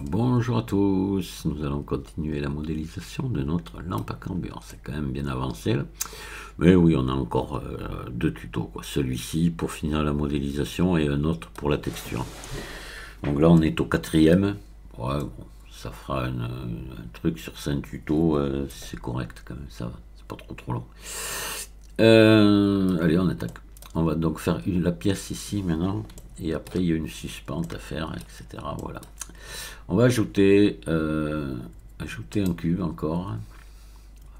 Bonjour à tous, nous allons continuer la modélisation de notre lampe à cambriole. C'est quand même bien avancé là. Mais oui, on a encore deux tutos, quoi. Celui-ci pour finir la modélisation et un autre pour la texture. Donc là on est au quatrième. Ouais, bon, ça fera un truc sur 5 tutos, c'est correct quand même, ça va, c'est pas trop long. Allez, on attaque. On va donc faire la pièce ici maintenant, et après il y a une suspente à faire, etc. Voilà. On va ajouter un cube encore. On va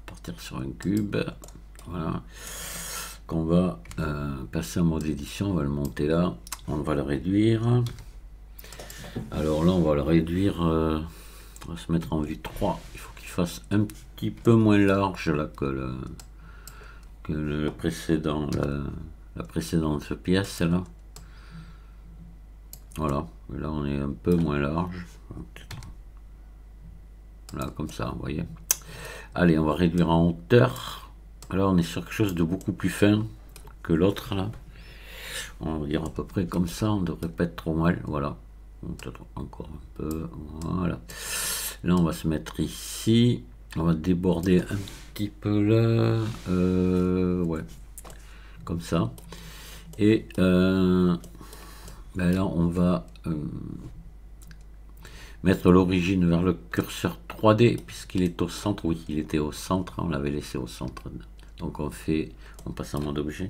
partir sur un cube. Voilà. Qu'on va passer en mode édition. On va le monter là. On va le réduire. Alors là, on va le réduire. On va se mettre en vue 3. Il faut qu'il fasse un petit peu moins large là que le précédent. La précédente pièce là. Voilà. Là, on est un peu moins large. Là, comme ça, vous voyez. Allez, on va réduire en hauteur. Là, on est sur quelque chose de beaucoup plus fin que l'autre, là. On va dire à peu près comme ça, on ne devrait pas être trop mal. Voilà. Peut-être encore un peu. Voilà. Là, on va se mettre ici. On va déborder un petit peu là. Ouais. Comme ça. Et ben là, on va mettre l'origine vers le curseur 3D puisqu'il est au centre. Oui, il était au centre, on l'avait laissé au centre. Donc on passe en mode objet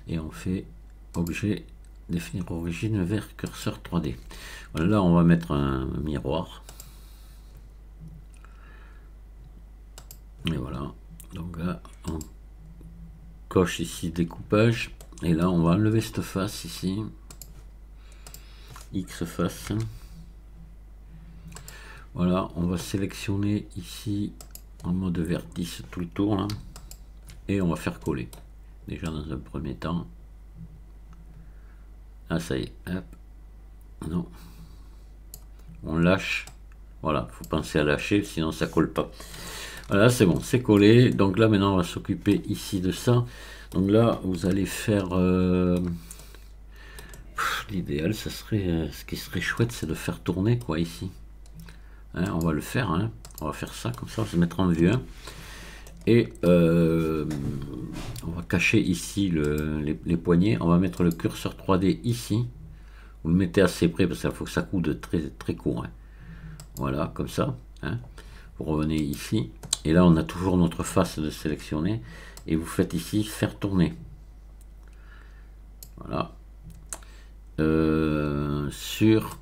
et on fait objet, définir origine vers curseur 3D. Voilà, là on va mettre un miroir. Et voilà, donc là on coche ici découpage et là on va enlever cette face ici, X face. Voilà, on va sélectionner ici en mode vertice tout le tour là, et on va faire coller. Déjà dans un premier temps. Ah ça y est, hop. Non. On lâche. Voilà, faut penser à lâcher, sinon ça colle pas. Voilà, c'est bon, c'est collé. Donc là maintenant on va s'occuper ici de ça. Donc là vous allez faire l'idéal, ça serait ce qui serait chouette, c'est de faire tourner quoi ici. Hein, on va le faire, hein. On va faire ça comme ça, on va se mettre en vue 1. Et on va cacher ici les poignées. On va mettre le curseur 3D ici. Vous le mettez assez près parce qu'il faut que ça coude très court. Hein. Voilà, comme ça. Hein. Vous revenez ici. Et là, on a toujours notre face de sélectionner. Et vous faites ici faire tourner. Voilà. Sur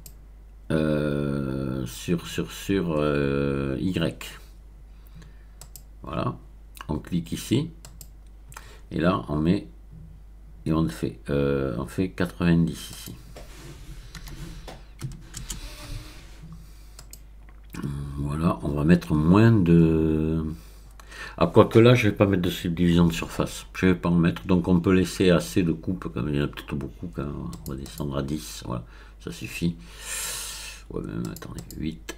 Y. Voilà. On clique ici. Et là, on met. Et on fait 90 ici. Voilà, on va mettre moins de... Ah, quoique là, je vais pas mettre de subdivision de surface. Je vais pas en mettre, donc on peut laisser assez de coupe, comme il y en a peut-être beaucoup, quand on va descendre à 10, voilà, ça suffit. Ouais, même, attendez, 8.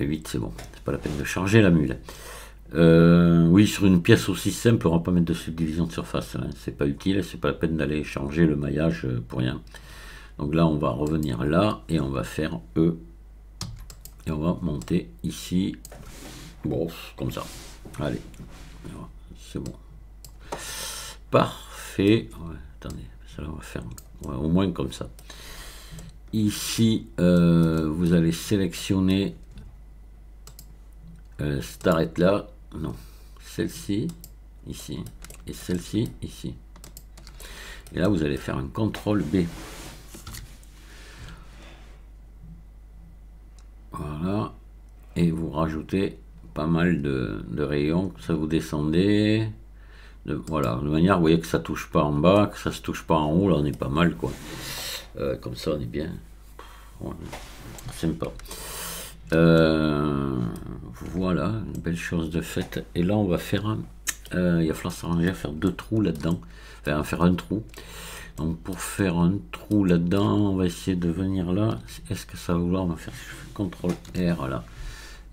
Et 8, c'est bon, c'est pas la peine de charger la mule. Oui, sur une pièce aussi simple, on va pas mettre de subdivision de surface, hein. C'est pas utile, c'est pas la peine d'aller changer le maillage pour rien. Donc là, on va revenir là, et on va faire E. Et on va monter ici, bon, comme ça. Allez, c'est bon. Parfait. Ouais, attendez, ça on va faire au moins comme ça. Ici, vous allez sélectionner cette arête là, non, celle-ci, ici, et celle-ci, ici. Et là, vous allez faire un CTRL B. Voilà, et vous rajoutez pas mal de rayons, ça vous descendez. Voilà, de manière, vous voyez que ça touche pas en bas, que ça se touche pas en haut, là on est pas mal quoi. Comme ça on est bien. Ouais, sympa. Voilà, une belle chose de faite. Et là on va faire, il va falloir s'arranger à faire 2 trous là-dedans, enfin à faire un trou. Donc pour faire un trou là-dedans, on va essayer de venir là. Est-ce que ça va vouloir me faire CTRL R là?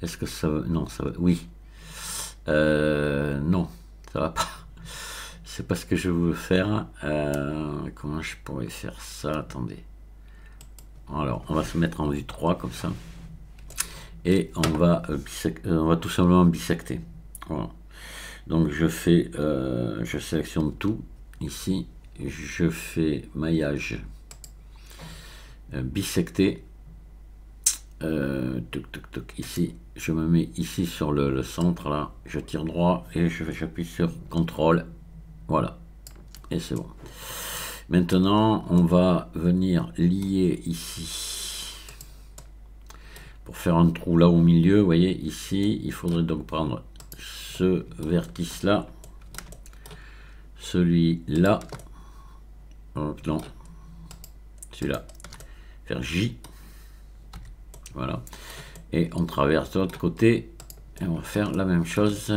Est-ce que ça va... Non, ça va... Oui. Non, ça va pas. C'est pas ce que je veux faire. Comment je pourrais faire ça? Attendez. Alors, on va se mettre en vue 3 comme ça. et on va tout simplement bisecter. Voilà. Donc je fais, je sélectionne tout ici, je fais maillage bisecté, ici, je me mets ici sur le centre là, je tire droit et j'appuie sur CTRL, voilà, et c'est bon. Maintenant on va venir lier ici pour faire un trou là au milieu. Vous voyez ici, il faudrait donc prendre ce vertice là, celui-là, non, celui-là, faire J, voilà, et on traverse de l'autre côté et on va faire la même chose.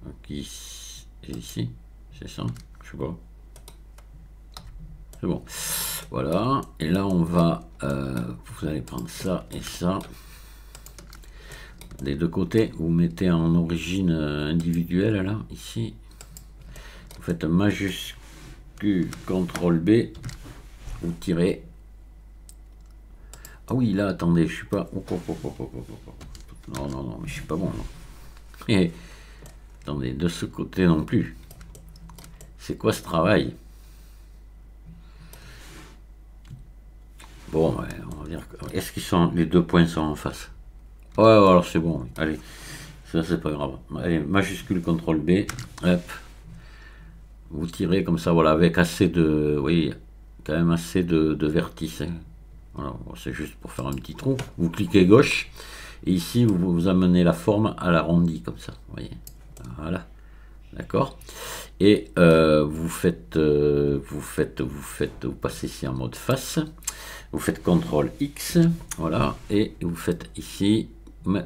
Donc ici, c'est ça, je sais pas, c'est bon, voilà. Et là on va, vous allez prendre ça et ça des deux côtés, vous mettez en origine individuelle là, ici, vous faites un majuscule CTRL B, vous tirez. Ah oui, là, attendez, je suis pas... Non, non, non, mais je suis pas bon. Et... Attendez, de ce côté non plus. C'est quoi ce travail? Bon, ouais, on va dire... Est-ce qu'ils sont... Les deux points sont en face? Ouais, alors c'est bon. Allez, ça c'est pas grave. Allez, majuscule CTRL B. Hop. Vous tirez comme ça, voilà, avec assez de... Oui, quand même assez de vertices. Hein. Voilà, c'est juste pour faire un petit trou. Vous cliquez gauche. Et ici, vous amenez la forme à l'arrondi, comme ça. Vous voyez. Voilà. D'accord. Et vous passez ici en mode face. Vous faites CTRL X. Voilà. Et vous faites ici,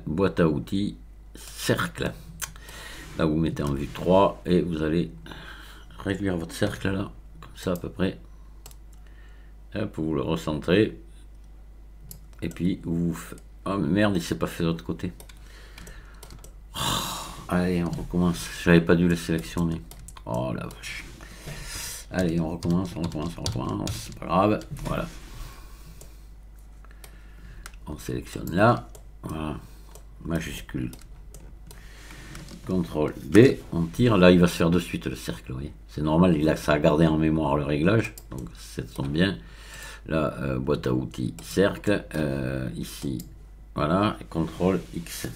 boîte à outils, cercle. Là, vous mettez en vue 3 et vous allez réduire votre cercle là, comme ça à peu près. Hop, vous le recentrez. Et puis, vous... Oh merde, il s'est pas fait de l'autre côté. Oh, allez, on recommence. J'avais pas dû le sélectionner. Oh la vache. Allez, on recommence. C'est pas grave. Voilà. On sélectionne là. Voilà. Majuscule. CTRL B. On tire. Là, il va se faire de suite le cercle. Oui. C'est normal. Ça a gardé en mémoire le réglage. Donc, ça tombe bien. Là, boîte à outils, cercle. Ici, voilà. CTRL X.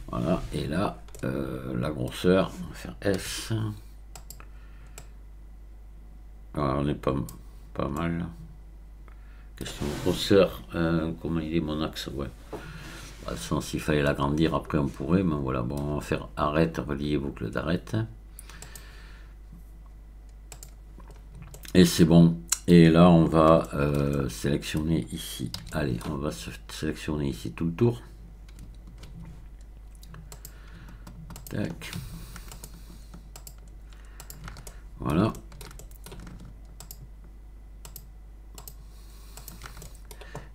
Voilà. Et là, la grosseur, on va faire S. Alors, on est pas mal. Question de grosseur. Comment il est mon axe? Ouais. De toute façon, s'il fallait l'agrandir, après on pourrait. Mais voilà, bon, on va faire arrête, relier boucle d'arrête. Et c'est bon. Et là, on va sélectionner ici. Allez, on va sélectionner ici tout le tour. Tac. Voilà.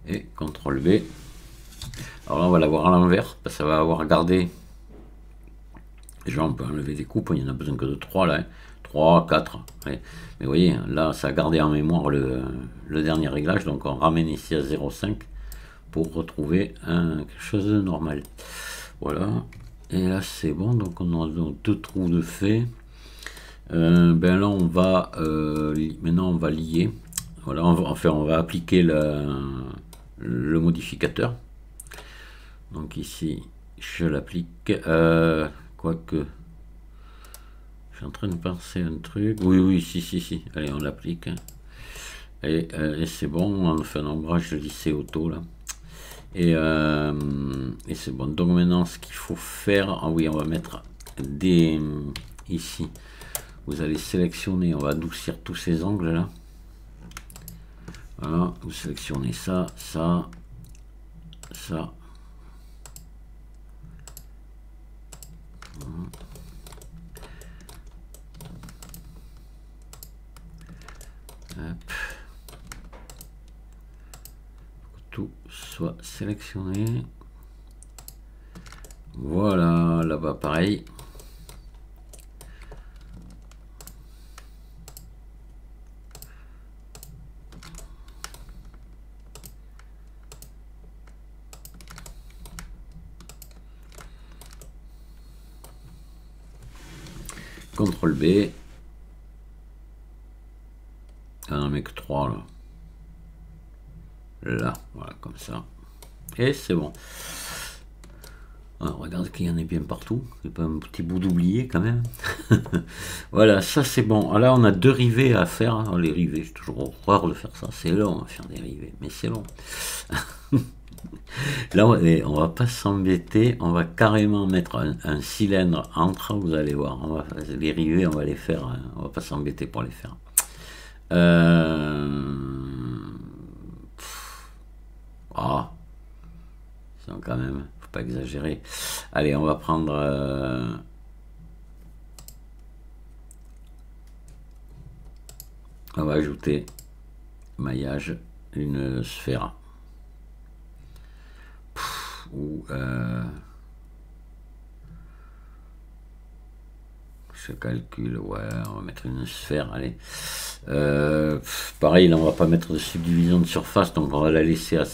Et CTRL V. Alors là, on va l'avoir à l'envers, parce que ça va avoir gardé. Déjà, on peut enlever des coupes, il n'y en a besoin que de 3 là. Hein. 3, 4. Ouais. Mais vous voyez, là, ça a gardé en mémoire le dernier réglage, donc on ramène ici à 0,5 pour retrouver quelque chose de normal. Voilà. Et là, c'est bon, donc on a donc 2 trous de fait. Ben là, on va maintenant on va lier. Voilà, on va appliquer le modificateur. Donc ici, je l'applique. Quoique, je suis en train de penser un truc. Oui, si. Allez, on l'applique. Et c'est bon, on fait un ombrage de lycée auto là. Et c'est bon. Donc maintenant, ce qu'il faut faire, ah oui, on va mettre des ici. Vous allez sélectionner, on va adoucir tous ces angles là. Voilà, vous sélectionnez ça, ça, ça. Hop. Tout soit sélectionné. Voilà, là-bas pareil. CTRL B. Ah non, mais que 3 là. Là, voilà, comme ça. Et c'est bon. Alors, regarde qu'il y en ait bien partout. C'est pas un petit bout d'oublié quand même. Voilà, ça c'est bon. Alors, là, on a 2 rivets à faire. Alors, les rivets, j'ai toujours horreur de faire ça. C'est long à faire des rivets, mais c'est long. Là, on va pas s'embêter. On va carrément mettre un cylindre entre. Vous allez voir. Les rivets, on va les faire. On va pas s'embêter pour les faire. Ah, quand même, faut pas exagérer. Allez, on va prendre on va ajouter maillage, une sphère. Ou je calcule, ouais, on va mettre une sphère, allez. Pareil, là on va pas mettre de subdivision de surface, donc on va la laisser avec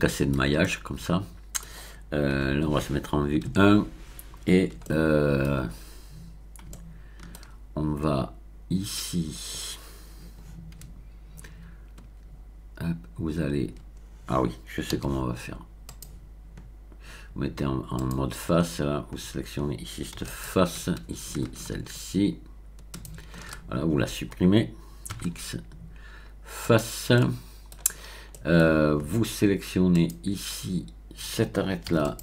assez de maillage, comme ça. Là on va se mettre en vue 1, et on va ici. Hop, vous allez... Ah oui, je sais comment on va faire. Vous mettez en mode face, là, vous sélectionnez ici cette face, ici celle-ci. Voilà, vous la supprimez. X face. Vous sélectionnez ici cette arête là,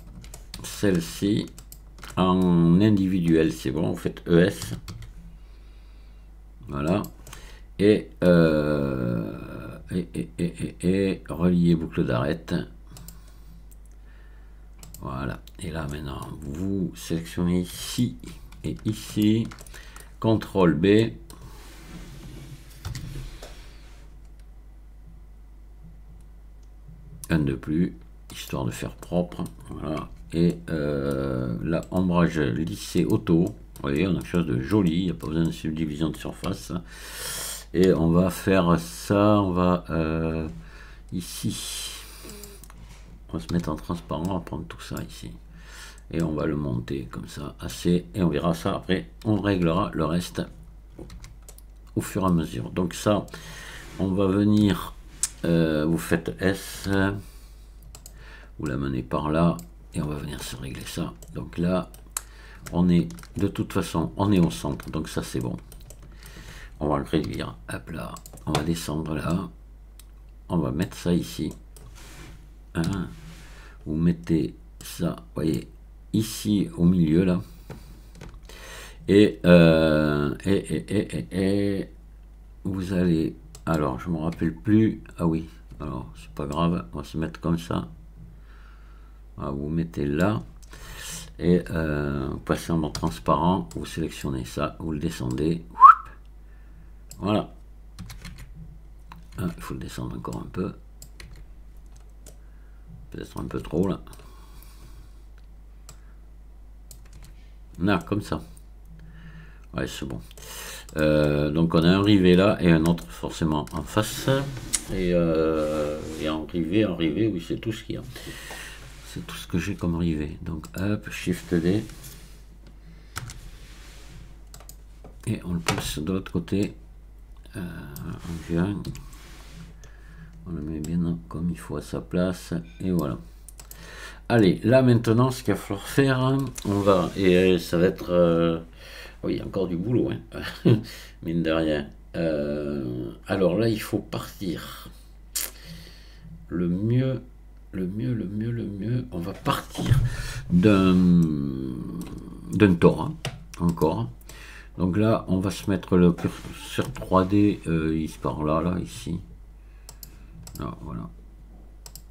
celle-ci. En individuel, c'est bon, vous faites ES. Voilà. Et relier boucle d'arête. Voilà. Et là maintenant, vous sélectionnez ici et ici. CTRL B. Un de plus, histoire de faire propre. Voilà. Et là, ombrage lissé auto. Vous voyez, on a quelque chose de joli. Il n'y a pas besoin de subdivision de surface. Et on va faire ça. On va ici. On va se mettre en transparent. On va prendre tout ça ici. Et on va le monter comme ça, assez. Et on verra ça après. On réglera le reste au fur et à mesure. Donc ça, on va venir. Vous faites S. Vous la menez par là. Et on va venir se régler ça. Donc là, on est de toute façon, on est au centre. Donc ça, c'est bon. On va le réduire. Hop là. On va descendre là. On va mettre ça ici. Vous mettez ça, vous voyez, ici au milieu là. Et vous allez, alors je me rappelle plus, ah oui, alors c'est pas grave, on va se mettre comme ça. Voilà, vous mettez là et vous passez en mode transparent, vous sélectionnez ça, vous le descendez. Voilà. Ah, il faut le descendre encore un peu. Peut-être un peu trop là. Là, comme ça. Ouais, c'est bon. Donc on a un rivet là et un autre forcément en face. Et en rivet, oui, c'est tout ce qu'il y a. C'est tout ce que j'ai comme rivet. Donc hop, Shift D. Et on le pousse de l'autre côté. On vient. On le met bien comme il faut à sa place. Et voilà. Allez, là maintenant, ce qu'il va falloir faire, on va, et ça va être, oui, encore du boulot, hein, mine de rien. Alors là, il faut partir. Le mieux, on va partir d'un torrent, encore. Donc là, on va se mettre le curseur 3D, ici par là, là, ici. Là, voilà.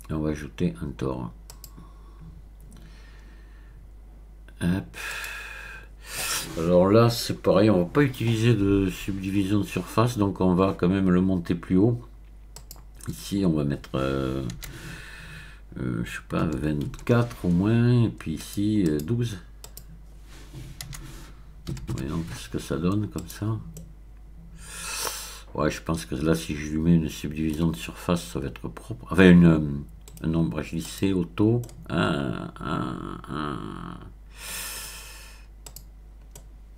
Et on va ajouter un torrent. Hop. Alors là c'est pareil, on va pas utiliser de subdivision de surface, donc on va quand même le monter plus haut. Ici on va mettre je sais pas, 24 au moins, et puis ici 12. Voyons ce que ça donne comme ça. Ouais, je pense que là si je lui mets une subdivision de surface ça va être propre, enfin un ombrage lissé auto.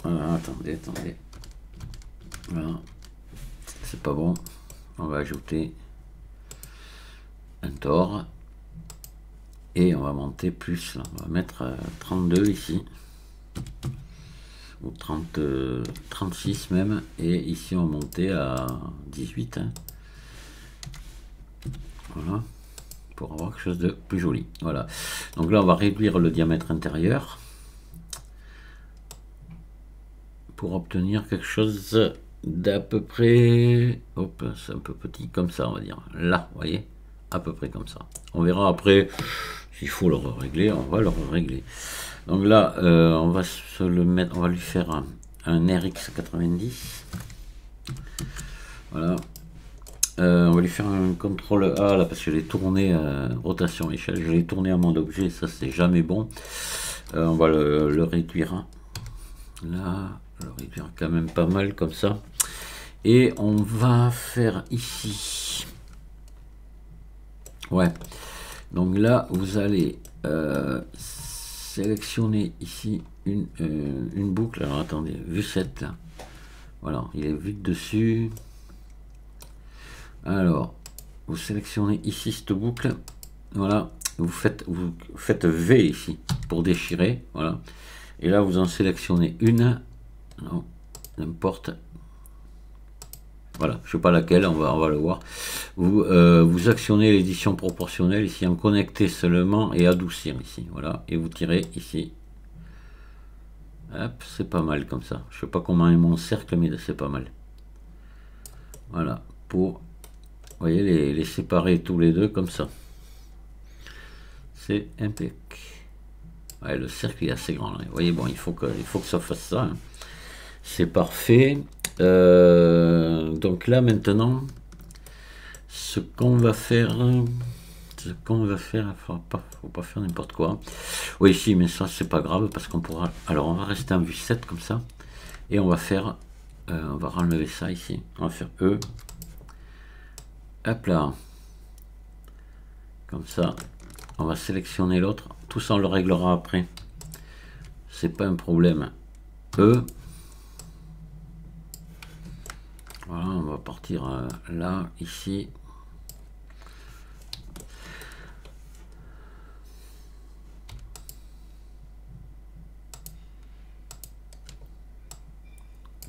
Voilà, attendez. Voilà, c'est pas bon. On va ajouter un tore. Et on va monter plus, là. On va mettre 32 ici. Ou 30, 36 même. Et ici on va monter à 18. Hein. Voilà. Pour avoir quelque chose de plus joli. Voilà. Donc là on va réduire le diamètre intérieur. Pour obtenir quelque chose d'à peu près, hop, c'est un peu petit comme ça on va dire, là vous voyez, à peu près comme ça. On verra après s'il faut le régler, on va le régler. Donc là on va se le mettre, on va lui faire un RX 90. Voilà. On va lui faire un CTRL A là parce que je l'ai tourné rotation échelle, je l'ai tourné à mon objet, ça c'est jamais bon. On va le réduire là. Le réduire quand même pas mal comme ça. Et on va faire ici. Ouais. Donc là, vous allez sélectionner ici une boucle. Alors attendez, vue 7 là. Voilà, il est vu dessus. Alors, vous sélectionnez ici cette boucle. Voilà, vous faites V ici pour déchirer. Voilà. Et là, vous en sélectionnez une. Non, n'importe. Voilà, je sais pas laquelle, on va le voir. Vous actionnez l'édition proportionnelle ici en connecter seulement et adoucir ici. Voilà, et vous tirez ici. Hop, c'est pas mal comme ça. Je sais pas comment est mon cercle, mais c'est pas mal. Voilà, pour, vous voyez, les séparer tous les deux comme ça. C'est impec. Ouais, le cercle est assez grand. Là. Vous voyez, bon, il faut que ça fasse ça. Hein. C'est parfait. Donc là maintenant, ce qu'on va faire, faut pas faire n'importe quoi. Oui, si, mais ça c'est pas grave parce qu'on pourra. Alors on va rester en vue 7 comme ça et on va faire, on va enlever ça ici. On va faire E. Hop là, comme ça. On va sélectionner l'autre. Tout ça on le réglera après. C'est pas un problème. E. Voilà, on va partir là, ici.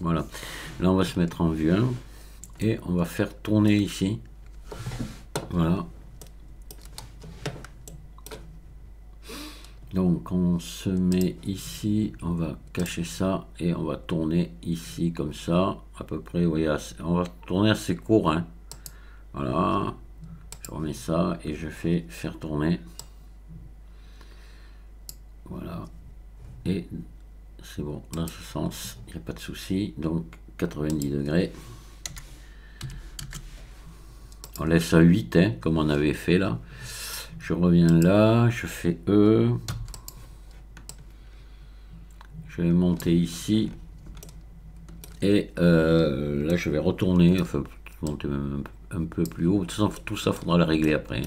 Voilà. Là, on va se mettre en vue 1 et on va faire tourner ici. Voilà. Donc, on se met ici, on va cacher ça et on va tourner ici comme ça, à peu près. Vous voyez, on va tourner assez court. Hein. Voilà. Je remets ça et je fais faire tourner. Voilà. Et c'est bon, dans ce sens, il n'y a pas de souci. Donc 90 degrés. On laisse à 8, hein, comme on avait fait là. Je reviens là, je fais E. Je vais monter ici. Et là, je vais retourner, enfin, monter même un peu plus haut. De toute façon, tout ça, il faudra le régler après.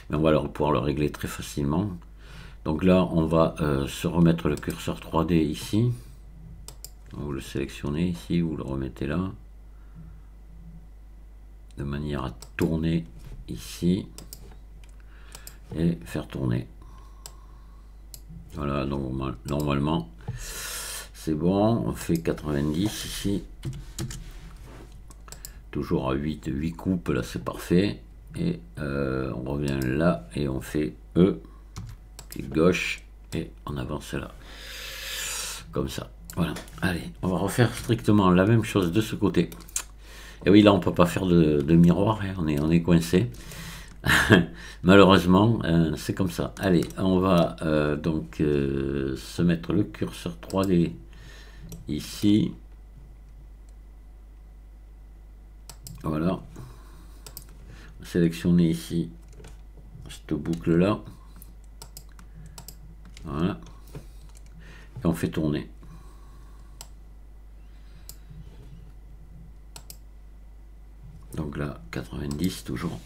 Mais on va pouvoir le régler très facilement. Donc là, on va se remettre le curseur 3D ici. Vous le sélectionnez ici, vous le remettez là. De manière à tourner ici. Et faire tourner. Voilà, donc normalement, c'est bon. On fait 90 ici. Toujours à 8 coupes, là c'est parfait. Et on revient là et on fait E. Clic gauche et on avance là. Comme ça. Voilà. Allez, on va refaire strictement la même chose de ce côté. Et oui, là on peut pas faire de miroir, hein, on est coincé. Malheureusement, c'est comme ça. Allez, on va donc se mettre le curseur 3D ici. Voilà. Sélectionner ici cette boucle là. Voilà. Et on fait tourner. Donc là, 90 toujours.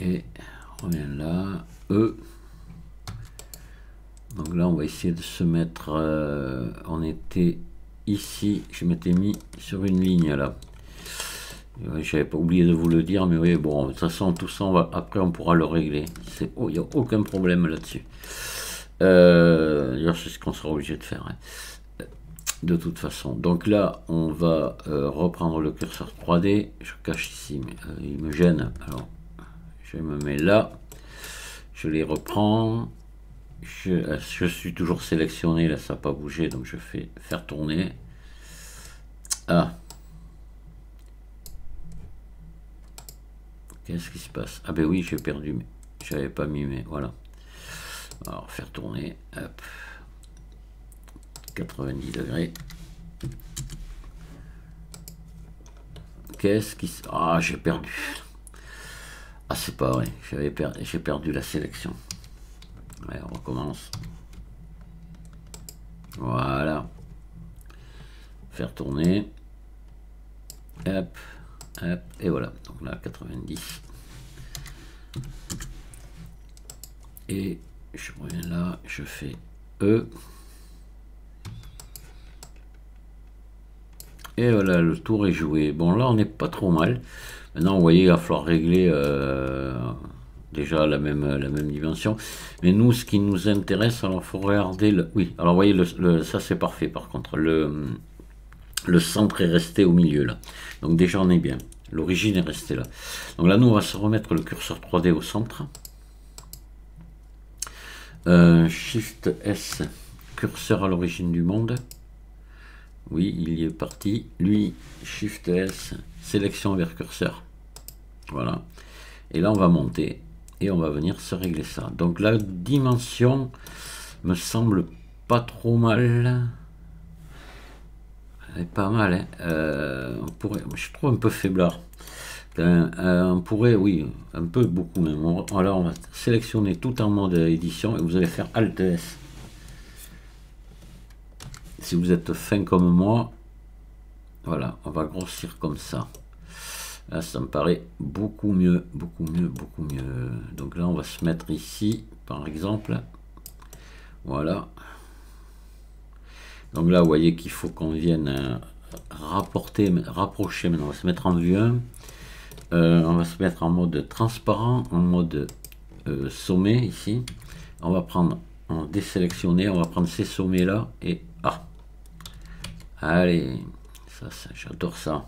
Et on revient là. E. Donc là, on va essayer de se mettre... on était ici, je m'étais mis sur une ligne là. J'avais pas oublié de vous le dire, mais oui, bon, de toute façon, tout ça, après, on pourra le régler. Il n'y a aucun problème là-dessus. D'ailleurs, c'est ce qu'on sera obligé de faire. Hein. De toute façon. Donc là, on va reprendre le curseur 3D. Je cache ici, mais il me gêne. Alors, je me mets là. Je les reprends. Je suis toujours sélectionné. Là, ça n'a pas bougé. Donc, je fais faire tourner. Ah. Qu'est-ce qui se passe? Ah ben oui, j'ai perdu. J'avais pas mis, mais voilà. Alors, faire tourner. Hop. 90 degrés. Qu'est-ce qui se... Ah, j'ai perdu. Ah, c'est pas vrai. J'ai perdu la sélection. Ouais, on recommence. Voilà. Faire tourner. Hop. Hop. Et voilà. Donc là, 90. Et je reviens là. Je fais E. Et voilà, le tour est joué. Bon, là, on n'est pas trop mal. Maintenant, vous voyez, il va falloir régler déjà la même dimension. Mais nous, ce qui nous intéresse, alors il faut regarder le... Oui, alors vous voyez, ça c'est parfait par contre. Le centre est resté au milieu là. Donc déjà, on est bien. L'origine est restée là. Donc là, nous, on va se remettre le curseur 3D au centre. Shift S, curseur à l'origine du monde. Oui, il y est parti. Lui, Shift S, sélection vers curseur. Voilà. Et là, on va monter et on va venir se régler ça. Donc la dimension me semble pas trop mal. Elle est pas mal. Hein. On pourrait, je trouve un peu faiblard. On pourrait, oui, un peu, beaucoup même. Alors, on va sélectionner tout en mode édition et vous allez faire Alt S. Si vous êtes fin comme moi, voilà, on va grossir comme ça. Là, ça me paraît beaucoup mieux, beaucoup mieux, beaucoup mieux. Donc là, on va se mettre ici, par exemple. Voilà. Donc là, vous voyez qu'il faut qu'on vienne rapprocher. Maintenant, on va se mettre en vue 1. On va se mettre en mode transparent, en mode sommet ici. On va prendre, en désélectionner, on va prendre ces sommets là et ah. Allez, ça j'adore ça.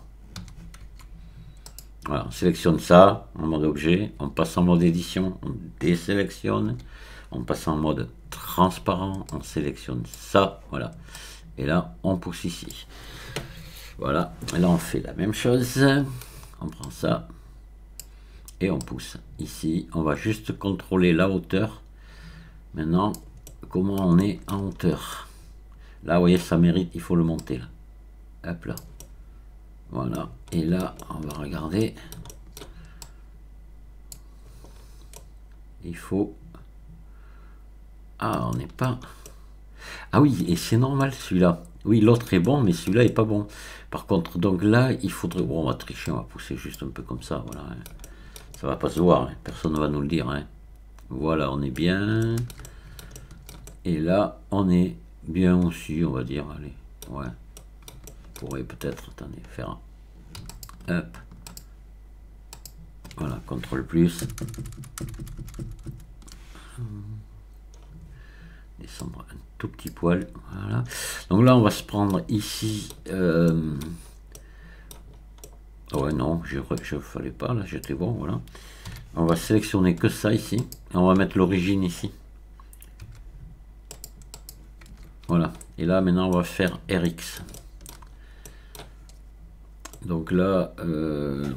Voilà, on sélectionne ça en mode objet, on passe en mode édition, on désélectionne, on passe en mode transparent, on sélectionne ça, voilà. Et là, on pousse ici. Voilà, et là on fait la même chose, on prend ça et on pousse ici. On va juste contrôler la hauteur. Maintenant, comment on est en hauteur? Là, vous voyez, ça mérite, il faut le monter là. Hop là. Voilà, et là on va regarder, il faut, ah on n'est pas, ah oui, et c'est normal celui-là, oui l'autre est bon mais celui-là est pas bon, par contre donc là il faudrait, bon on va tricher, on va pousser juste un peu comme ça, voilà, hein. Ça va pas se voir, hein. Personne ne va nous le dire, hein. Voilà, on est bien, et là on est bien aussi, on va dire, allez, ouais, on pourrait peut-être, attendez, faire hop. Voilà, CTRL plus. Descendre un tout petit poil. Voilà. Donc là, on va se prendre ici. Ouais, non, je fallait pas. Là, j'étais bon. Voilà. On va sélectionner que ça ici. Et on va mettre l'origine ici. Voilà. Et là, maintenant, on va faire RX. Donc là, bon,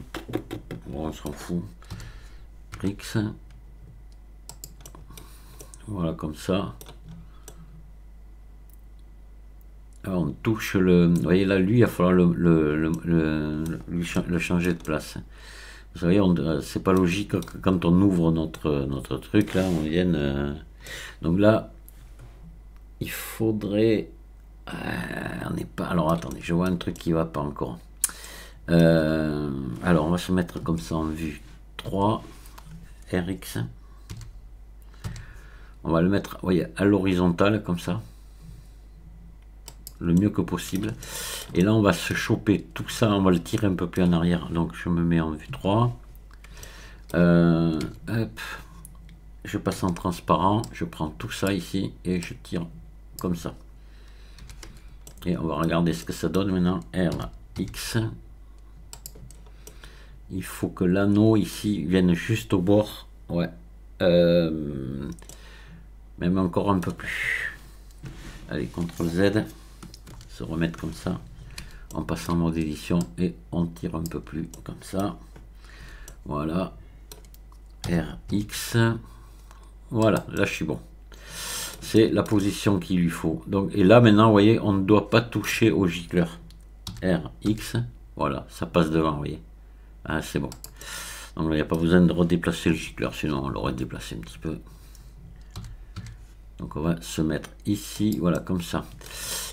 on s'en fout. X. Voilà, comme ça. Alors, on touche le... Vous voyez là, lui, il va falloir le changer de place. Vous savez, c'est pas logique quand on ouvre notre truc, là, on vienne... Donc là, il faudrait... on n'est pas... Alors, attendez, je vois un truc qui va pas encore. Alors on va se mettre comme ça en vue 3 RX. On va le mettre, vous voyez, à l'horizontale comme ça, le mieux que possible. Et là on va se choper tout ça, on va le tirer un peu plus en arrière. Donc je me mets en vue 3. Hop. Je passe en transparent, je prends tout ça ici et je tire comme ça. Et on va regarder ce que ça donne maintenant. RX. Il faut que l'anneau ici vienne juste au bord. Ouais. Même encore un peu plus. Allez, CTRL Z. Se remettre comme ça. En passant en mode édition. Et on tire un peu plus comme ça. Voilà. RX. Voilà, là je suis bon. C'est la position qu'il lui faut. Donc, et là maintenant, vous voyez, on ne doit pas toucher au gicleur. RX. Voilà, ça passe devant, vous voyez. Ah, c'est bon. Donc il n'y a pas besoin de redéplacer le gicleur, sinon on l'aurait déplacé un petit peu. Donc on va se mettre ici, voilà, comme ça.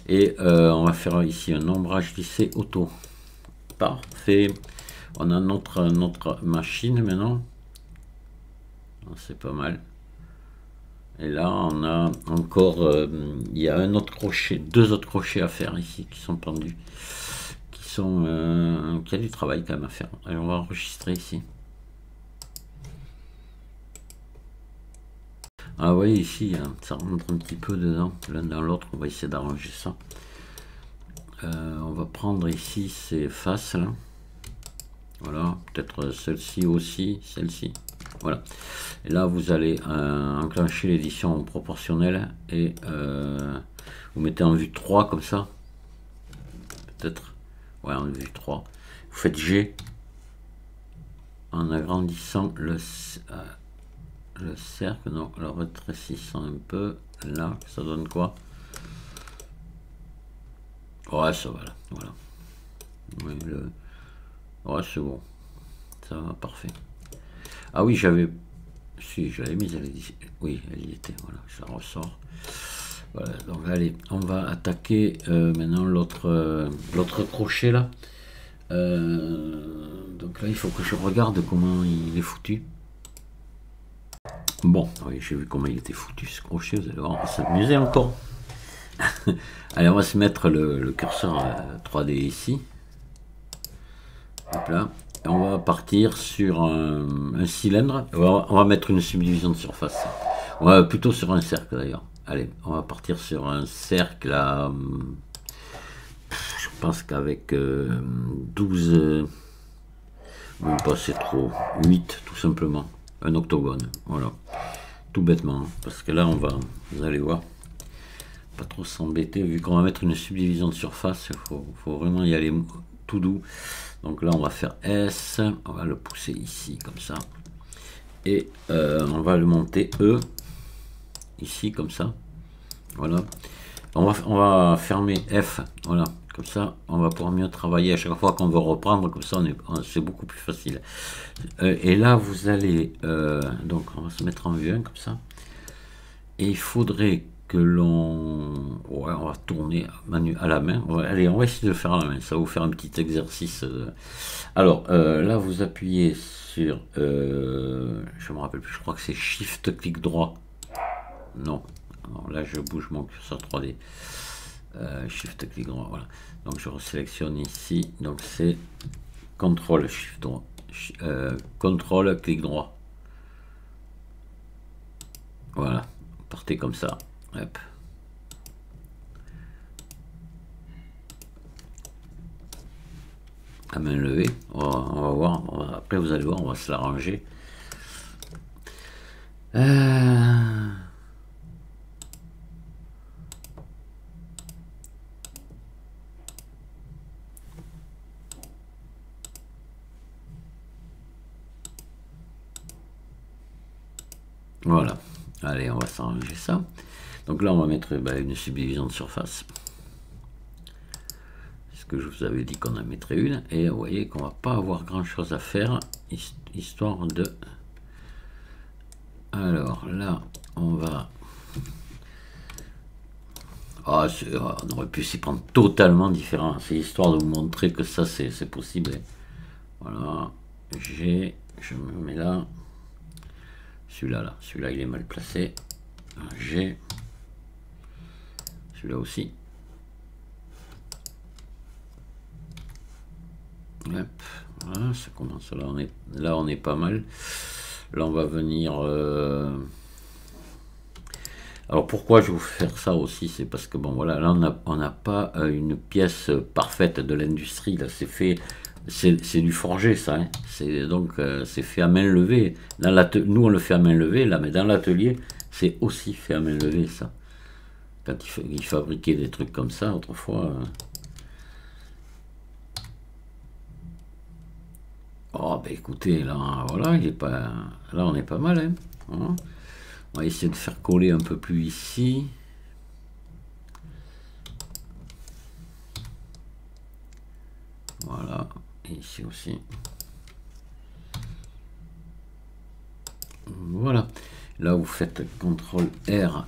Et on va faire ici un ombrage lissé auto. Parfait. On a notre machine maintenant. C'est pas mal. Et là on a encore, il y a un autre crochet, deux autres crochets à faire ici qui sont pendus. Qui a du travail quand même à faire. Allez, on va enregistrer ici. Ah oui, ici, hein, ça rentre un petit peu dedans, l'un dans l'autre. On va essayer d'arranger ça. On va prendre ici ces faces là. Voilà, peut-être celle-ci aussi, celle-ci. Voilà. Et là, vous allez enclencher l'édition proportionnelle et vous mettez en vue 3 comme ça. Peut-être. Ouais, en vue 3. Vous faites G en agrandissant le cercle, non, le rétrécissant un peu. Là, ça donne quoi? Ouais, ça va là. Voilà. Oui, ouais, c'est bon. Ça va, parfait. Ah oui, j'avais. Si, je l'avais mise, oui, elle y était. Voilà, ça ressort. Voilà, donc allez, on va attaquer maintenant l'autre crochet là. Donc là, il faut que je regarde comment il est foutu. Bon, oui, j'ai vu comment il était foutu ce crochet, vous allez voir, on va s'amuser encore. Allez, on va se mettre le curseur 3D ici. Hop là. Et on va partir sur un cylindre. On va mettre une subdivision de surface. Ouais, plutôt sur un cercle d'ailleurs. Allez, on va partir sur un cercle à... je pense qu'avec 12... même pas, c'est trop. 8 tout simplement. Un octogone. Voilà. Tout bêtement. Hein, parce que là, vous allez voir. Pas trop s'embêter, vu qu'on va mettre une subdivision de surface, il faut vraiment y aller tout doux. Donc là on va faire S, on va le pousser ici comme ça, et on va le monter E ici comme ça. Voilà, on va fermer F, voilà, comme ça on va pouvoir mieux travailler à chaque fois qu'on veut reprendre, comme ça c'est beaucoup plus facile. Et là vous allez donc on va se mettre en vue 1 comme ça, et il faudrait que l'on... Ouais, on va tourner à la main. Ouais, allez, on va essayer de le faire à la main. Ça va vous faire un petit exercice. Alors, là, vous appuyez sur... je me rappelle plus, je crois que c'est Shift, clic droit. Non. Alors, là, je bouge mon curseur 3D. Shift, clic droit, voilà. Donc, je resélectionne ici. Donc, c'est CTRL, Shift droit. CTRL, clic droit. Voilà. Partez comme ça. Hop. À main levée, on va voir, après vous allez voir, on va se l'arranger. Voilà, allez, on va s'arranger ça. Donc là, on va mettre une subdivision de surface. C'est ce que je vous avais dit qu'on en mettrait une. Et vous voyez qu'on va pas avoir grand chose à faire, histoire de... Alors là, on va... Ah, on aurait pu s'y prendre totalement différent. C'est histoire de vous montrer que ça, c'est possible. Voilà, je me mets là. Celui-là, il est mal placé. un G, celui-là aussi. Hop, voilà, ça commence, là on est pas mal. Là on va venir... Alors pourquoi je vais vous faire ça aussi, c'est parce que bon voilà, là on n'a pas une pièce parfaite de l'industrie, là c'est fait, c'est du forgé ça, hein. C'est donc c'est fait à main levée. Nous on le fait à main levée là, mais dans l'atelier c'est aussi fait à main levée ça. Quand ils fabriquaient des trucs comme ça autrefois. Oh bah écoutez, là voilà, il est pas, là on est pas mal, hein. Voilà. On va essayer de faire coller un peu plus ici. Voilà, et ici aussi. Voilà. Là, vous faites CTRL R,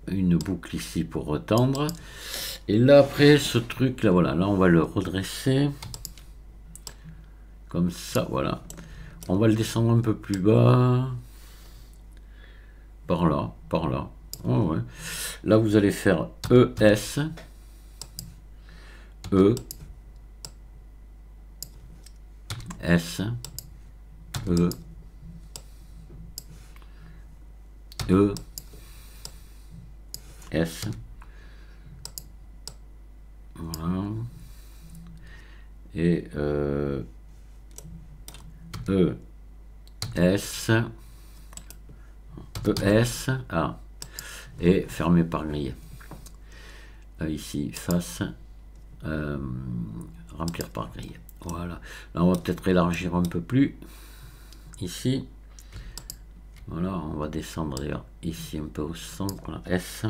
une boucle ici pour retendre. Et là, après, ce truc là, voilà, là, on va le redresser. Comme ça, voilà. On va le descendre un peu plus bas. Par là, par là. Oh, ouais. Là, vous allez faire ES. E. S. E. E. S. Voilà. Et E. S. ES. A. Et fermé par grille. Ici, face. Remplir par grille. Voilà. Là, on va peut-être élargir un peu plus. Ici. Voilà, on va descendre d'ailleurs ici un peu au centre. Là, S.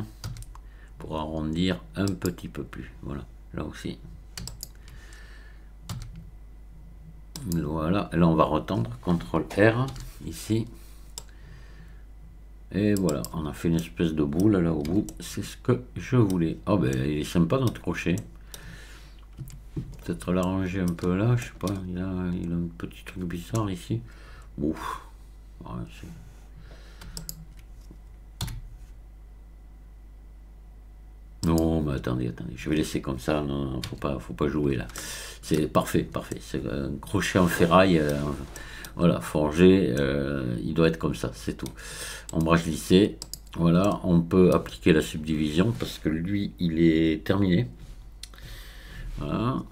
Pour arrondir un petit peu plus. Voilà, là aussi. Voilà, là on va retendre. CTRL R ici. Et voilà, on a fait une espèce de boule là au bout. C'est ce que je voulais. Oh ben il est sympa notre crochet. Peut-être l'arranger un peu là, je sais pas. Il a un petit truc bizarre ici. Ouf. Ouais, non, mais attendez, je vais laisser comme ça. Non, non, faut pas jouer là. C'est parfait, parfait. C'est un crochet en ferraille, voilà, forgé. Il doit être comme ça, c'est tout. Ombrage lissé. Voilà, on peut appliquer la subdivision parce que lui, il est terminé. Voilà.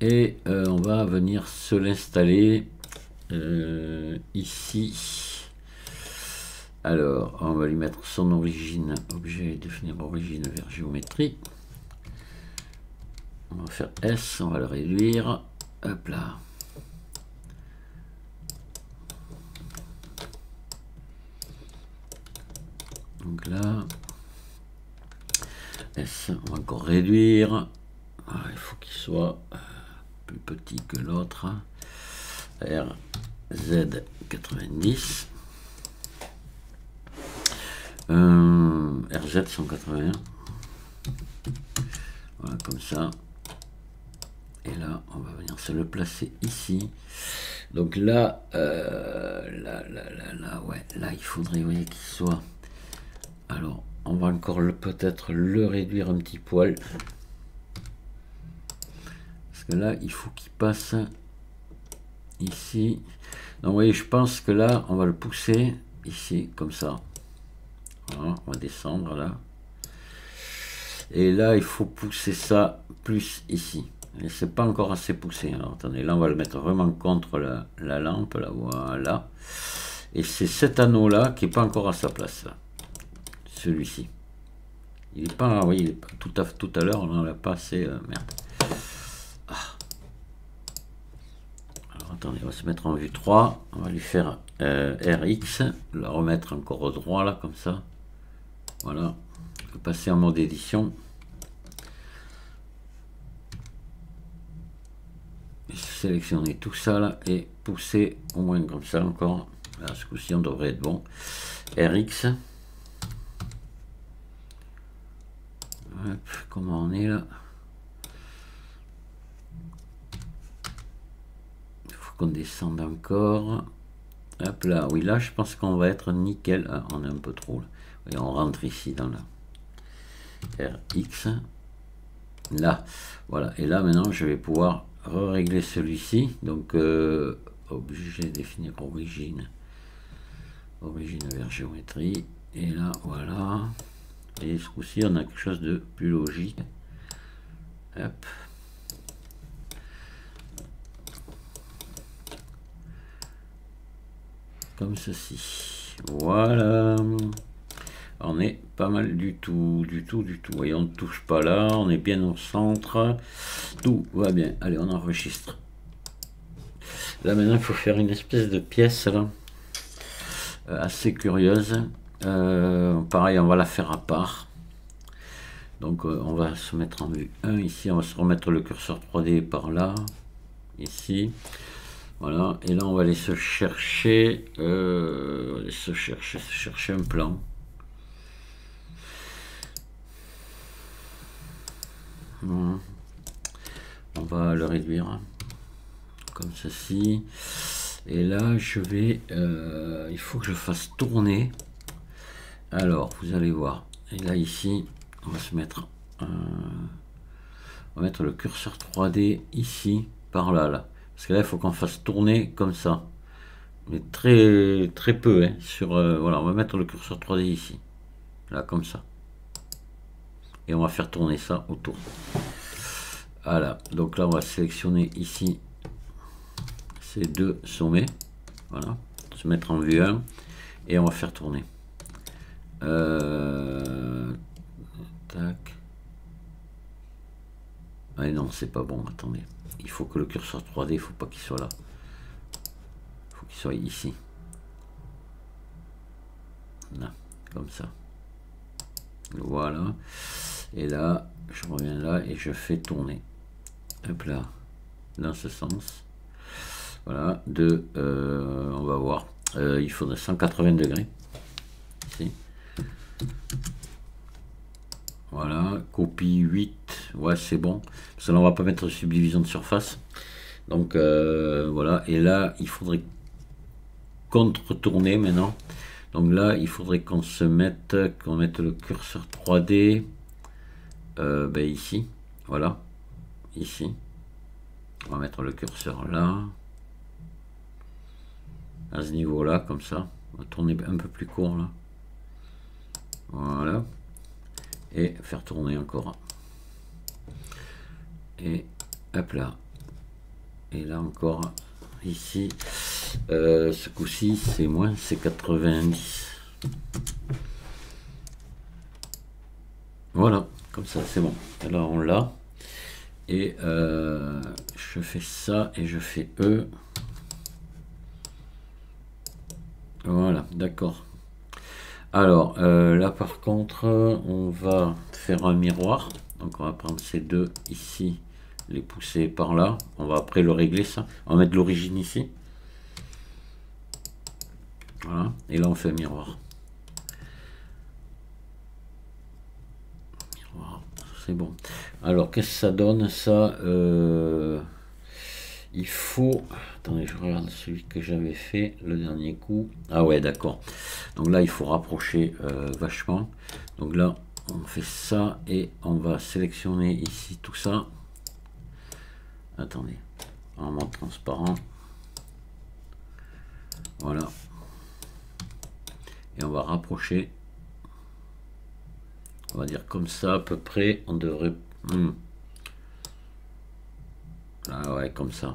Et on va venir se l'installer ici. Alors, on va lui mettre son origine, objet, définir origine vers géométrie. On va faire S, on va le réduire. Hop là. Donc là, S, on va encore réduire. Ah, il faut qu'il soit plus petit que l'autre. RZ 90. RZ 181. Voilà, comme ça. Et là, on va venir se le placer ici. Donc là, ouais, là, il faudrait qu'il soit. Alors, on va encore peut-être le réduire un petit poil. Parce que là, il faut qu'il passe ici. Donc, vous voyez, je pense que là, on va le pousser ici, comme ça. Voilà, on va descendre là. Et là, il faut pousser ça plus ici. Et c'est pas encore assez poussé. Alors, attendez, là, on va le mettre vraiment contre la lampe. Là, voilà. Et c'est cet anneau-là qui n'est pas encore à sa place. Celui-ci. Il n'est pas, oui, il est pas, tout à l'heure, on l'a pas assez. Merde. Ah. Alors, attendez, on va se mettre en vue 3. On va lui faire RX. Le remettre encore au droit, là, comme ça. Voilà. On va passer en mode édition. Sélectionner tout ça là et pousser au moins comme ça encore. Là, ce coup-ci on devrait être bon. RX. Hop, comment on est là? Il faut qu'on descende encore. Hop là, oui, là je pense qu'on va être nickel. Ah, on est un peu trop là. Et on rentre ici dans la RX. Là, voilà. Et là maintenant je vais pouvoir régler celui-ci. Donc obligé de définir origine. Origine vers géométrie. Et là, voilà. Et ce coup-ci, on a quelque chose de plus logique. Hop. Comme ceci. Voilà. On est pas mal du tout. Voyez, on ne touche pas là. On est bien au centre. Tout va bien. Allez, on enregistre. Là, maintenant, il faut faire une espèce de pièce là. Assez curieuse. Pareil, on va la faire à part. Donc, on va se mettre en vue 1 ici. On va se remettre le curseur 3D par là. Ici. Voilà, et là on va aller se chercher, chercher un plan. Voilà. On va le réduire comme ceci. Et là je vais, il faut que je fasse tourner. Alors vous allez voir. Et là ici, on va se mettre, on va mettre le curseur 3D ici, par là, là. Parce que là, il faut qu'on fasse tourner comme ça. Mais très peu. Hein, voilà, on va mettre le curseur 3D ici. Là, comme ça. Et on va faire tourner ça autour. Voilà. Donc là, on va sélectionner ici ces deux sommets. Voilà. Se mettre en vue 1. Et on va faire tourner. Tac. Ah non, c'est pas bon. Attendez. Il faut que le curseur 3D, il faut pas qu'il soit là. Il faut qu'il soit ici. Là, comme ça. Voilà. Et là, je reviens là et je fais tourner. Hop là. Dans ce sens. Voilà. On va voir. Il faudrait 180 degrés. Ici. Voilà, copie 8, ouais c'est bon, parce que là on va pas mettre subdivision de surface, donc voilà, et là il faudrait contre-tourner maintenant, donc là il faudrait qu'on mette le curseur 3D ici, voilà, ici, on va mettre le curseur là, à ce niveau là, comme ça, on va tourner un peu plus court là, voilà. Et faire tourner encore. Et hop là. Et là encore, ici, ce coup-ci, c'est moins, c'est 90. Voilà, comme ça, c'est bon. Alors on l'a. Et je fais ça et je fais E. Voilà, d'accord. Alors là par contre on va faire un miroir, donc on va prendre ces deux ici, les pousser par là, on va après le régler ça, on va mettre l'origine ici, voilà, et là on fait un miroir. C'est bon. Alors qu'est-ce que ça donne ça, il faut, attendez, je regarde celui que j'avais fait le dernier coup. Ah ouais, d'accord. Donc là, il faut rapprocher vachement. Donc là, on fait ça et on va sélectionner ici tout ça. Attendez, en mode transparent. Voilà. Et on va rapprocher. On va dire comme ça à peu près. On devrait... Ah ouais, comme ça.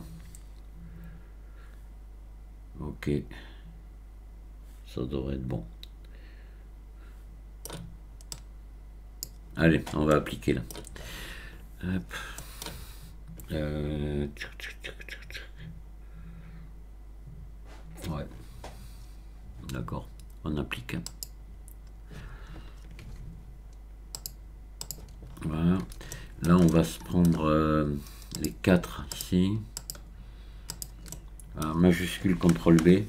Ok, ça devrait être bon. Allez, on va appliquer là. Hop. Ouais. D'accord, on applique. Voilà. Là, on va se prendre les 4 ici. Majuscule CTRL B.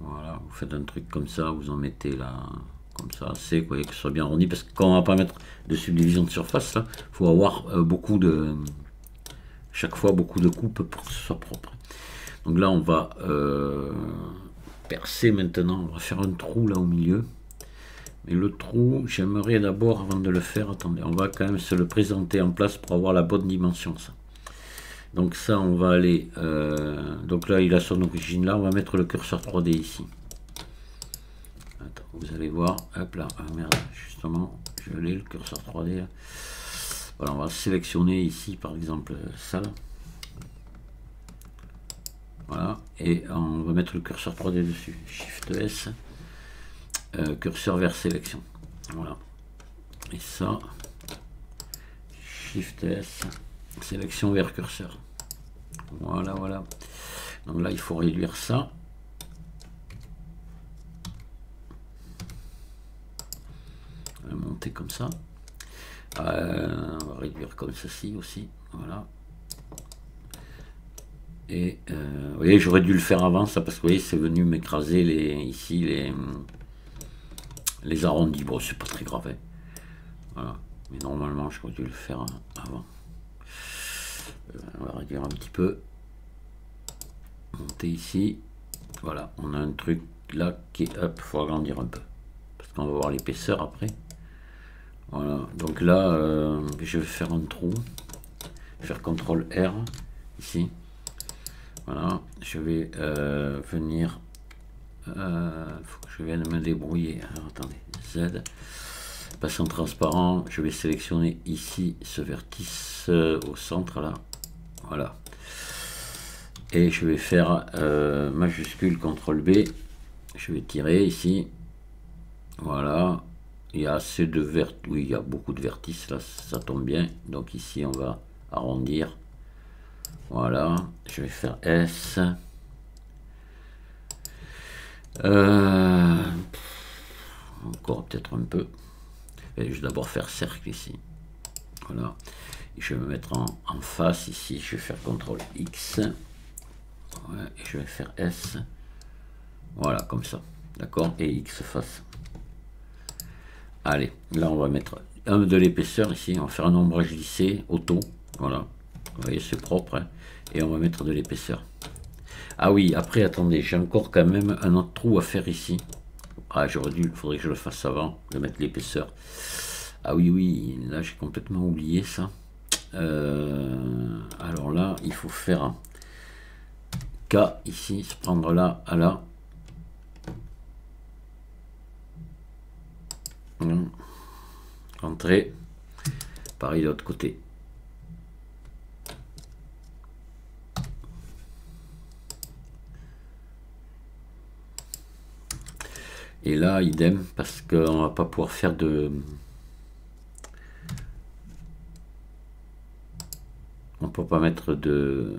Voilà, vous faites un truc comme ça, vous en mettez là, comme ça, c'est quoi, que ce soit bien arrondi, parce que quand on va pas mettre de subdivision de surface, il faut avoir beaucoup de Chaque fois beaucoup de coupes pour que ce soit propre. Donc là on va percer maintenant, on va faire un trou là au milieu. Mais le trou, j'aimerais d'abord, avant de le faire, attendez, on va quand même se le présenter en place pour avoir la bonne dimension, ça. Donc ça, on va aller, donc là, il a son origine là, on va mettre le curseur 3D ici. Attends, vous allez voir, hop là, ah merde, justement, je l'ai le curseur 3D là. Voilà, on va sélectionner ici, par exemple, ça là. Voilà, et on va mettre le curseur 3D dessus, Shift S. Curseur vers sélection, voilà, et ça Shift S, sélection vers curseur, voilà, voilà. Donc là il faut réduire ça, on va monter comme ça, on va réduire comme ceci aussi, voilà. Et vous voyez, j'aurais dû le faire avant ça, parce que vous voyez, c'est venu m'écraser ici les arrondis. Bon, c'est pas très grave, hein. Voilà, mais normalement j'aurais dû le faire avant. On va réduire un petit peu, monter ici, voilà, on a un truc là qui est, hop, faut agrandir un peu parce qu'on va voir l'épaisseur après. Voilà, donc là je vais faire un trou, faire CTRL R ici, voilà, je vais venir, faut que je vienne me débrouiller. Alors, attendez, Z, passant transparent, je vais sélectionner ici ce vertice au centre là, voilà, et je vais faire majuscule CTRL B, je vais tirer ici, voilà, il y a assez de oui, il y a beaucoup de vertices là, ça tombe bien, donc ici on va arrondir, voilà, je vais faire S, encore peut-être un peu, je vais d'abord faire cercle ici, voilà, et je vais me mettre en face ici, je vais faire CTRL X, ouais, et je vais faire S, voilà, comme ça, d'accord, et X face. Allez, là on va mettre de l'épaisseur ici, on va faire un ombrage lissé, auto, voilà, vous voyez c'est propre, hein, et on va mettre de l'épaisseur. Ah oui, après attendez, j'ai encore quand même un autre trou à faire ici. Ah, il faudrait que je le fasse avant de mettre l'épaisseur. Ah oui, oui, là j'ai complètement oublié ça. Alors là, il faut faire K ici, se prendre là à là. Entrée, pareil de l'autre côté. Et là, idem, parce qu'on va pas pouvoir faire de... On peut pas mettre de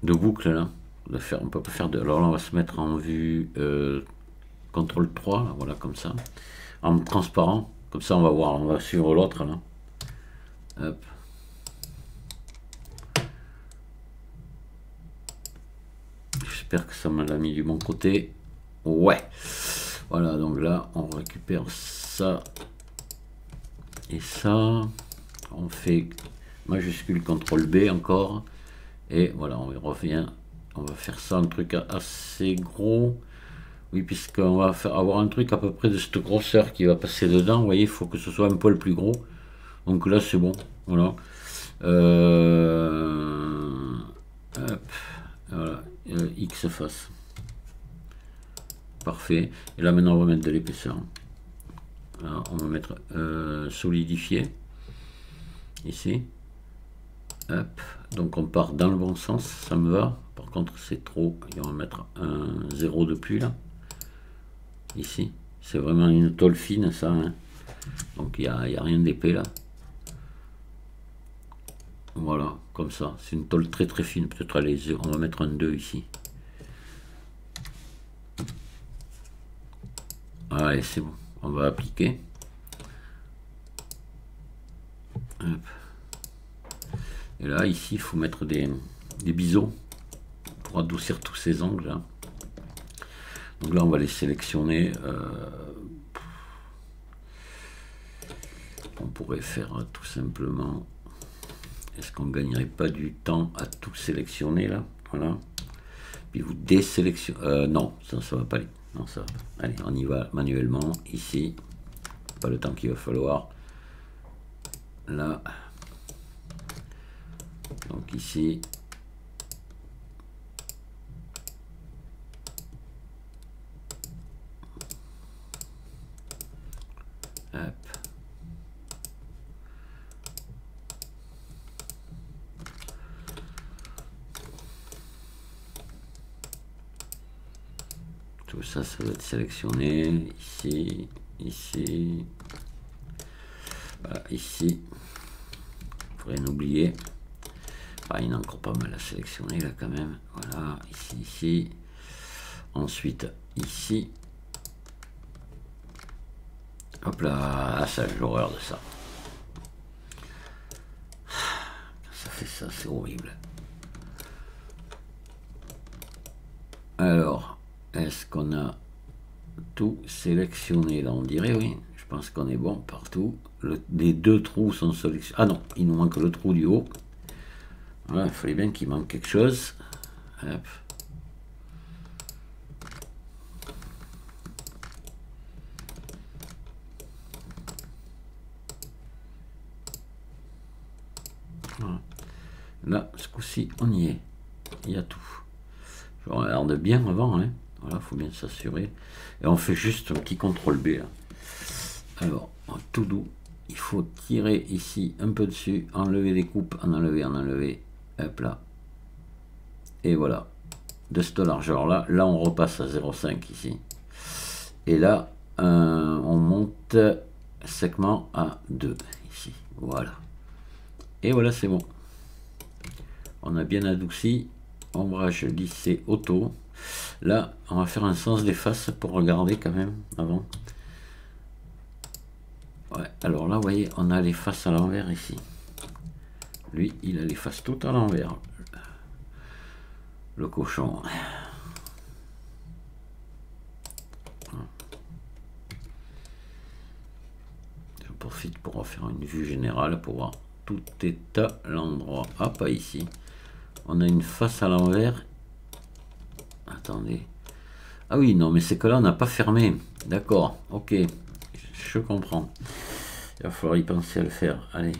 boucle là. On peut pas faire de... Alors là, on va se mettre en vue CTRL 3, là, voilà, comme ça. En transparent, comme ça on va voir, on va suivre l'autre là. Hop. J'espère que ça m'a mis du bon côté. Ouais. Voilà, donc là, on récupère ça et ça. On fait majuscule CTRL B encore. Et voilà, on revient. On va faire ça, un truc assez gros. Oui, puisqu'on va avoir un truc à peu près de cette grosseur qui va passer dedans. Vous voyez, il faut que ce soit un poil plus gros. Donc là, c'est bon. Voilà. Hop, voilà. X face. Parfait. Et là, maintenant, on va mettre de l'épaisseur. On va mettre solidifier. Ici. Hop. Donc, on part dans le bon sens. Ça me va. Par contre, c'est trop. Et on va mettre un 0 depuis là. Ici, c'est vraiment une tôle fine ça, hein. Donc il n'y a rien d'épais là, voilà, comme ça, c'est une tôle très très fine, peut-être on va mettre un 2 ici, allez c'est bon, on va appliquer. Hop. Et là ici il faut mettre des biseaux pour adoucir tous ces angles là. Donc là on va les sélectionner, on pourrait faire tout simplement, est-ce qu'on gagnerait pas du temps à tout sélectionner là, voilà, puis vous désélectionnez, non, ça va pas aller, non ça va pas. Allez, on y va manuellement, ici, pas le temps qu'il va falloir, là, donc ici, hop. Tout ça, ça va être sélectionné ici, ici, voilà, ici. Il faut rien oublier. Ah, il y en a encore pas mal à sélectionner là quand même. Voilà, ici, ici. Ensuite, ici. Hop là, ah, ça j'ai l'horreur de ça. Ça fait ça, c'est horrible. Alors, est-ce qu'on a tout sélectionné là? On dirait oui. Je pense qu'on est bon partout. Les deux trous sont sélectionnés. Ah non, il nous manque le trou du haut. Voilà, il fallait bien qu'il manque quelque chose. Hop. Voilà. Là, ce coup-ci, on y est. Il y a tout. Je regarde bien avant, hein. Voilà, faut bien s'assurer. Et on fait juste un petit contrôle B là. Alors, tout doux, il faut tirer ici un peu dessus, enlever les coupes, en enlever, hop là. Et voilà. De cette largeur là, là on repasse à 0,5 ici. Et là, on monte segment à 2 ici. Voilà. Et voilà, c'est bon. On a bien adouci. Ombrage lissé auto. Là, on va faire un sens des faces pour regarder quand même avant. Ouais, alors là, vous voyez, on a les faces à l'envers ici. Lui, il a les faces toutes à l'envers. Le cochon. Je profite pour refaire une vue générale pour voir tout est à l'endroit. Ah, pas ici. On a une face à l'envers. Attendez. Ah oui, non, mais c'est que là, on n'a pas fermé. D'accord, ok. Je comprends. Il va falloir y penser à le faire. Allez.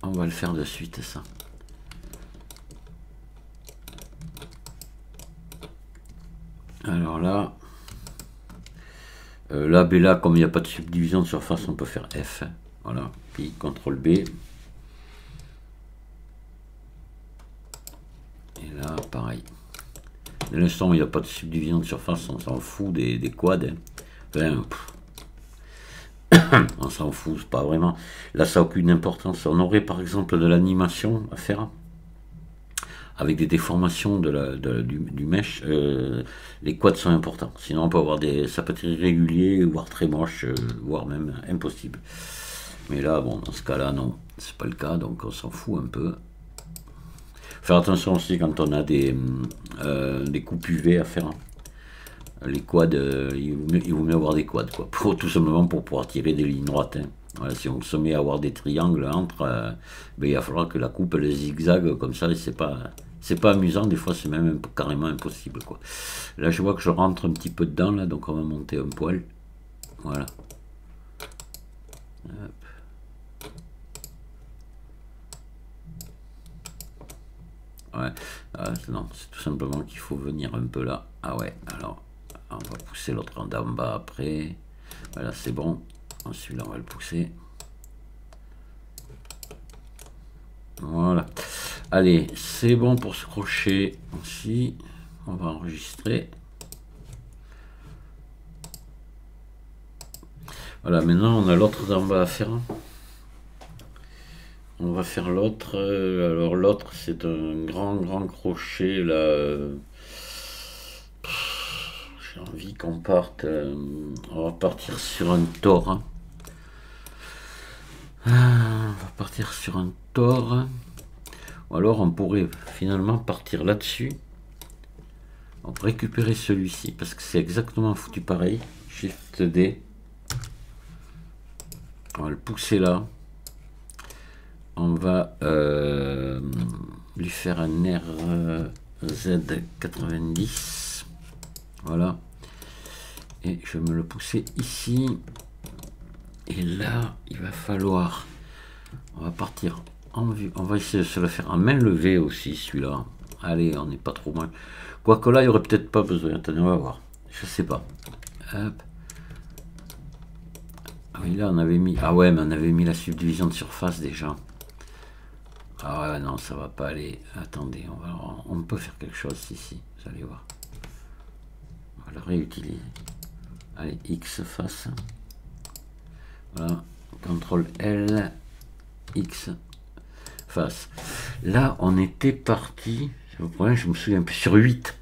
On va le faire de suite, ça. Alors là. Là, B, là, comme il n'y a pas de subdivision de surface, on peut faire F. Voilà. Puis CTRL B. Et là, pareil. Dès l'instant où il n'y a pas de subdivision de surface, on s'en fout des quads. Enfin, on s'en fout, pas vraiment. Là, ça n'a aucune importance. On aurait par exemple de l'animation à faire avec des déformations du mesh. Les quads sont importants. Sinon, on peut avoir ça peut être irrégulier, voire très moche, voire même impossible. Mais là, bon, dans ce cas-là, non, c'est pas le cas, donc on s'en fout un peu. Faire attention aussi quand on a des coupes UV à faire. Les quads, il vaut mieux avoir des quads, quoi. Tout simplement pour pouvoir tirer des lignes droites. Hein. Voilà, si on se met à avoir des triangles entre, ben, il va falloir que la coupe elle zigzague comme ça, et c'est pas amusant, des fois c'est même carrément impossible, quoi. Là je vois que je rentre un petit peu dedans, là, donc on va monter un poil. Voilà. Hop. Ouais, non, c'est tout simplement qu'il faut venir un peu là. Ah ouais, alors on va pousser l'autre d'en bas après. Voilà, c'est bon. Celui-là, on va le pousser. Voilà. Allez, c'est bon pour ce crochet aussi. On va enregistrer. Voilà, maintenant on a l'autre d'en bas à faire. On va faire l'autre. Alors l'autre, c'est un grand crochet là. J'ai envie qu'on parte. On va partir sur un tore. Hein. On va partir sur un tore. Ou alors on pourrait finalement partir là-dessus. On va récupérer celui-ci parce que c'est exactement foutu pareil. Shift D. On va le pousser là. On va lui faire un RZ90. Voilà. Et je vais me le pousser ici. Et là, il va falloir... On va partir en vue. On va essayer de se le faire en main levée aussi, celui-là. Allez, on n'est pas trop loin. Quoique là, il n'y aurait peut-être pas besoin. Attendez, on va voir. Je sais pas. Hop. Ah oui, là, on avait mis... Ah ouais, mais on avait mis la subdivision de surface déjà. Ah ouais, non, ça va pas aller. Attendez, on peut faire quelque chose ici. Vous allez voir. On va le réutiliser. Allez, X face. Voilà. CTRL L. X face. Là, on était parti. Le problème, je me souviens plus. Sur 8.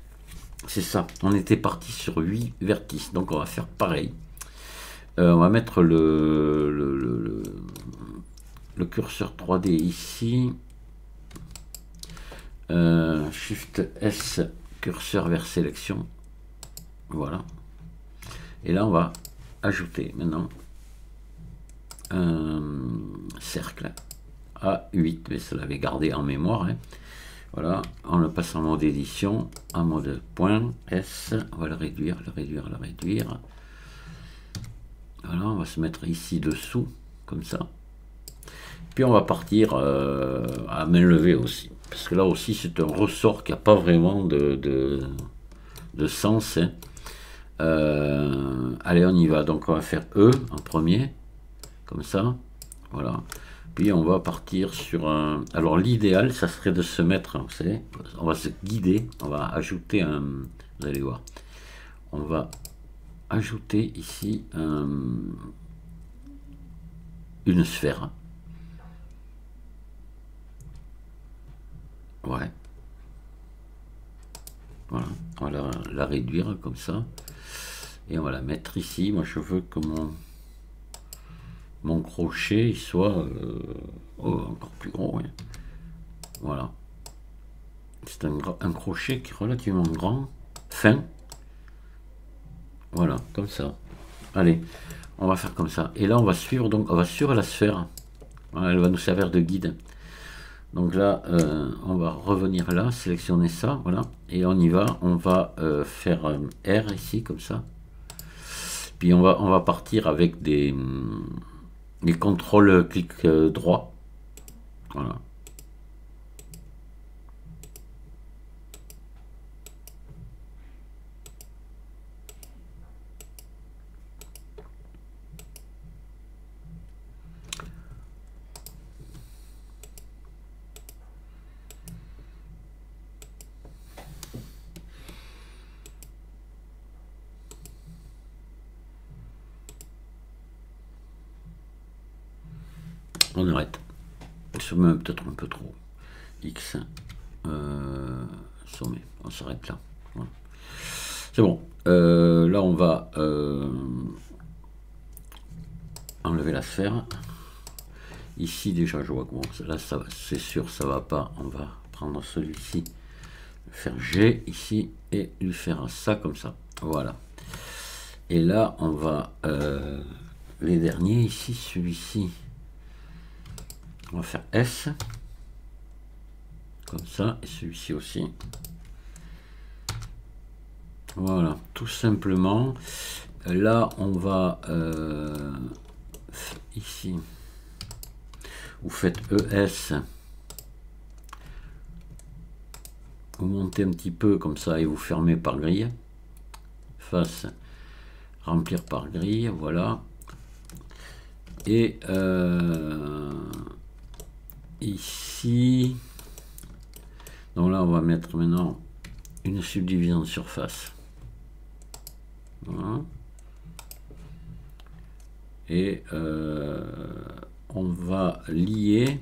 C'est ça. On était parti sur 8 vertices. Donc, on va faire pareil. On va mettre le curseur 3D ici. Shift S, curseur vers sélection. Voilà. Et là, on va ajouter maintenant un cercle à 8. Mais ça l'avait gardé en mémoire. Hein. Voilà. On le passe en mode édition, en mode point S. On va le réduire, le réduire, le réduire. Voilà, on va se mettre ici dessous, comme ça. Puis on va partir à main levée aussi. Parce que là aussi, c'est un ressort qui n'a pas vraiment de sens. Hein. Allez, on y va. Donc, on va faire E en premier. Comme ça. Voilà. Puis, on va partir sur un... Alors, l'idéal, ça serait de se mettre... Vous savez, on va se guider. On va ajouter un... Vous allez voir. On va ajouter ici une sphère. Ouais. Voilà. On va la réduire comme ça. Et on va la mettre ici. Moi, je veux que mon crochet il soit encore plus gros. Ouais. Voilà. C'est un crochet qui est relativement grand, fin. Voilà, comme ça. Allez, on va faire comme ça. Et là, on va suivre, donc on va suivre la sphère. Voilà, elle va nous servir de guide. Donc là, on va revenir là, sélectionner ça, voilà. Et on y va, on va faire R ici, comme ça. Puis on va partir avec des contrôles clic droit. Voilà. On arrête. Elle se met peut-être un peu trop. X. Sommet. On s'arrête là. Voilà. C'est bon. Là, on va enlever la sphère. Ici, déjà, je vois que là, c'est sûr, ça va pas. On va prendre celui-ci, faire G ici et lui faire ça comme ça. Voilà. Et là, on va les derniers ici, celui-ci. On va faire S. Comme ça. Et celui-ci aussi. Voilà. Tout simplement. Là, on va ici. Vous faites ES. Vous montez un petit peu comme ça et vous fermez par grille. Face. Remplir par grille. Voilà. Et ici, donc là on va mettre maintenant une subdivision de surface. Voilà. Et on va lier.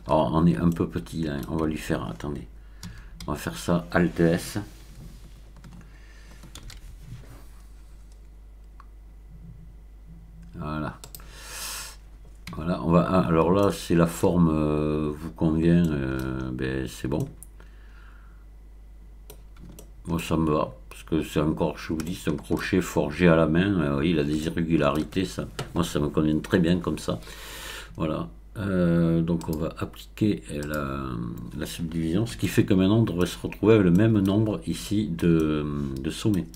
Alors on est un peu petit là, on va lui faire, attendez, on va faire ça Alt S. Voilà. Voilà, on va. Alors là, si la forme vous convient, ben, c'est bon. Moi ça me va, parce que c'est encore, je vous dis, c'est un crochet forgé à la main, il a des irrégularités, ça. Moi ça me convient très bien comme ça. Voilà. Donc on va appliquer la subdivision, ce qui fait que maintenant on devrait se retrouver avec le même nombre ici de sommets.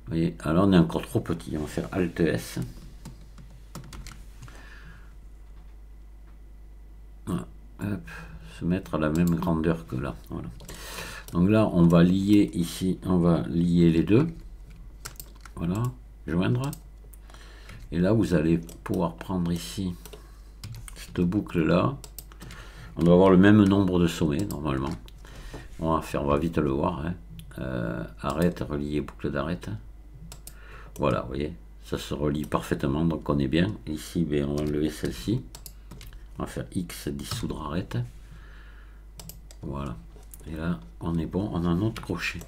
Vous voyez, alors on est encore trop petit, on va faire Alt S. Voilà. Hop, se mettre à la même grandeur que là. Voilà. Donc là on va lier ici, on va lier les deux. Voilà, joindre. Et là vous allez pouvoir prendre ici cette boucle là. On doit avoir le même nombre de sommets normalement. On va vite le voir. Hein. Arrête, relier, boucle d'arrête. Voilà, vous voyez, ça se relie parfaitement, donc on est bien. Ici, ben, on va enlever celle-ci. On va faire X, dissoudre, arrête. Voilà. Et là, on est bon, on a notre crochet.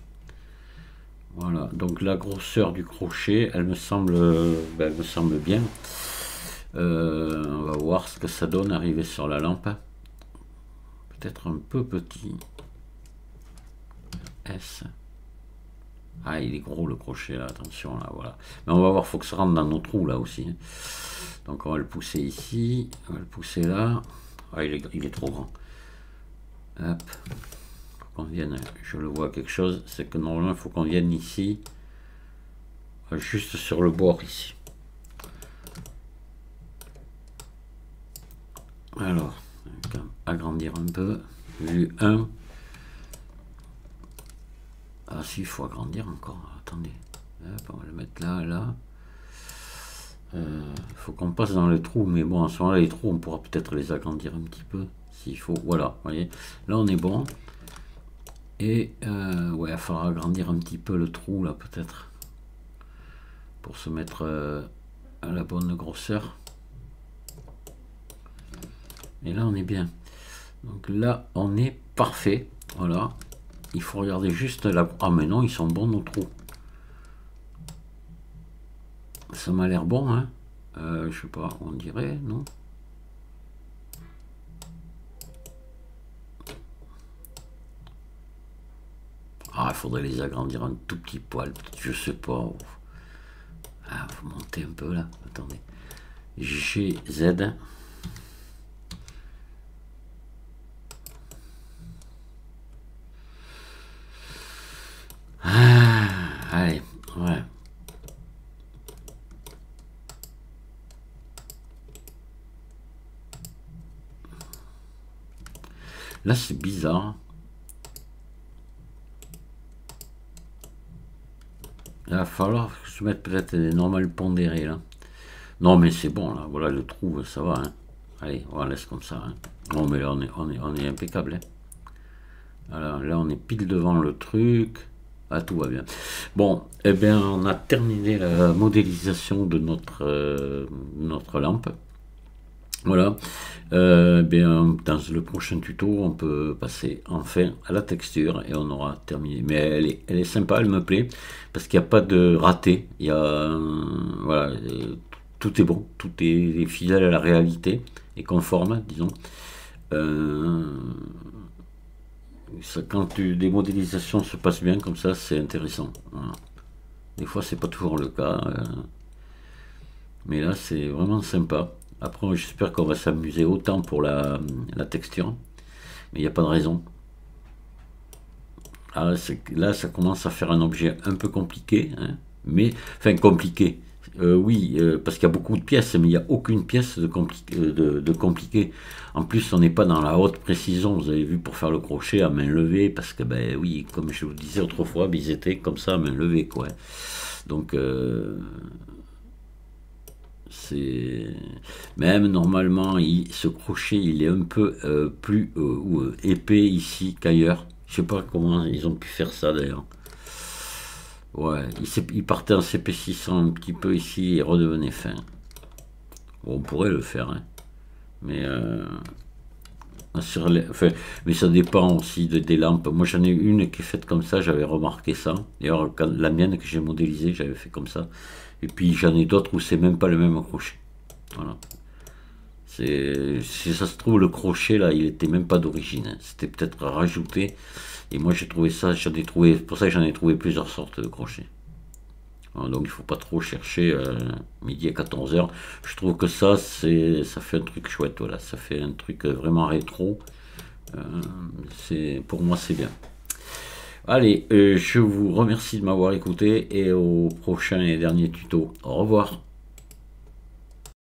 Voilà, donc la grosseur du crochet, elle me semble bien. On va voir ce que ça donne arrivé sur la lampe. Peut-être un peu petit. S. Ah, il est gros le crochet là, attention là, voilà. Mais on va voir, faut que ça rentre dans nos trous là aussi. Donc on va le pousser ici, on va le pousser là. Ah, il est trop grand. Hop. Faut qu'on vienne, je le vois quelque chose, c'est que normalement il faut qu'on vienne ici, juste sur le bord ici. Alors, agrandir un peu, vue 1. Ah si, il faut agrandir encore, attendez. Hop, on va le mettre là, là. Faut qu'on passe dans les trous, mais bon, à ce moment-là, les trous, on pourra peut-être les agrandir un petit peu, s'il faut. Voilà, vous voyez. Là, on est bon. Et, ouais, il faudra agrandir un petit peu le trou, là, peut-être. Pour se mettre à la bonne grosseur. Et là, on est bien. Donc là, on est parfait. Voilà. Il faut regarder juste la... Ah mais non, ils sont bons nos trous. Ça m'a l'air bon, hein. Je sais pas, on dirait, non? Ah, il faudrait les agrandir un tout petit poil, je sais pas. Ah, faut monter un peu là, attendez. GZ. Ah, allez, ouais. Là, c'est bizarre. Il va falloir que je mette peut-être des normales pondérées là. Non, mais c'est bon là. Voilà, le trou, ça va. Hein. Allez, on laisse comme ça. Hein. Non, mais là, on est impeccable. Hein. Voilà, là, on est pile devant le truc. Ah, tout va bien. Bon, eh bien, on a terminé la modélisation de notre lampe. Voilà. Bien, dans le prochain tuto, on peut passer enfin à la texture et on aura terminé. Mais elle est sympa, elle me plaît, parce qu'il n'y a pas de raté. Il y a, voilà, tout est bon, tout est fidèle à la réalité et conforme, disons. Quand des modélisations se passent bien comme ça, c'est intéressant. Voilà. Des fois, c'est pas toujours le cas. Mais là, c'est vraiment sympa. Après, j'espère qu'on va s'amuser autant pour la texture. Mais il n'y a pas de raison. Ah, là, ça commence à faire un objet un peu compliqué. Hein, mais, enfin, compliqué. Oui, parce qu'il y a beaucoup de pièces, mais il n'y a aucune pièce de compliqué. En plus, on n'est pas dans la haute précision, vous avez vu, pour faire le crochet à main levée, parce que, ben oui, comme je vous disais autrefois, ils étaient comme ça à main levée, quoi. Donc, c'est... Même normalement, ce crochet, il est un peu plus épais ici qu'ailleurs. Je sais pas comment ils ont pu faire ça, d'ailleurs. Ouais, il partait en s'épaississant un petit peu ici et redevenait fin. Bon, on pourrait le faire, hein. Mais, enfin, mais ça dépend aussi des lampes. Moi, j'en ai une qui est faite comme ça, j'avais remarqué ça. D'ailleurs, la mienne que j'ai modélisée, j'avais fait comme ça. Et puis, j'en ai d'autres où c'est même pas le même crochet. Voilà. Si ça se trouve, le crochet, là, il était même pas d'origine. Hein. C'était peut-être rajouté. Et moi j'ai trouvé ça, j'en ai trouvé, pour ça que j'en ai trouvé plusieurs sortes de crochets. Voilà, donc il faut pas trop chercher midi à 14h. Je trouve que ça, ça fait un truc chouette, voilà. Ça fait un truc vraiment rétro. Euh, pour moi c'est bien. Allez, je vous remercie de m'avoir écouté et au prochain et dernier tuto. Au revoir.